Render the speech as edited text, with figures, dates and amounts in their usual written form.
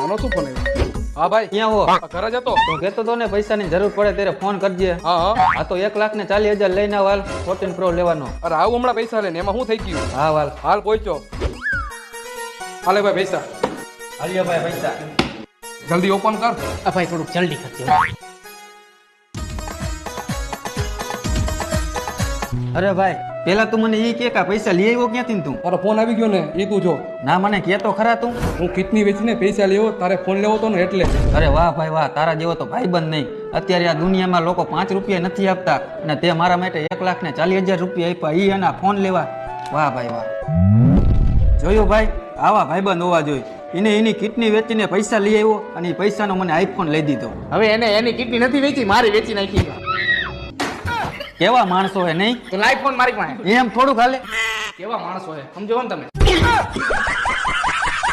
આનો શું ફોન આવ્યો? હા ભાઈ, ક્યાં હો? ઘરે જતો. તું કહેતો તો ને પૈસાની જરૂર પડે ત્યારે ફોન કરજે. હા હા. આ તો 1,40,000 લઈને વાલ 14 પ્રો લેવાનો. અરે આવું હમણાં પૈસા લે ને એમાં શું થઈ ગયું? હા વાલ. હાલ પહોંચ્યો. હાલે ભાઈ પૈસા. હાલ્યો ભાઈ પૈસા. જલ્દી ઓપન કર. ભાઈ થોડુંક જલ્દી કરજો. અરે ભાઈ પેલા તું મને ઈ કે પૈસા લઈ આવ્યો ક્યાંથી ને તું? તારો ફોન આવી ગયો ને એ તું જો. ના મને કહેતો ખરા તું. હું કિડની વેચીને પૈસા લેવો, તારે ફોન લેવો તો ને એટલે. અરે વાહ ભાઈ વાહ, તારા જેવો તો ભાઈબંધ નહીં. અત્યારે આ દુનિયામાં લોકો 5 રૂપિયા નથી આપતા અને તે મારા માટે 1,40,000 રૂપિયા આપ્યા ઈ એના ફોન લેવા. વાહ ભાઈ વાહ. જોયું ભાઈ, આવા ભાઈબંધ હોવા જોઈએ. એને એની કિડની વેચીને પૈસા લઈ આવ્યો અને એ પૈસાનો મને આઈફોન લઈ દીધો. હવે એને એની કિડની નથી વેચી, મારી વેચી નાખી. કેવા માણસો હે નહીં? તો લાઈફ ફોન મારી પાસે. એમ થોડુંક હાલે. કેવા માણસો હે સમજો ને તમે.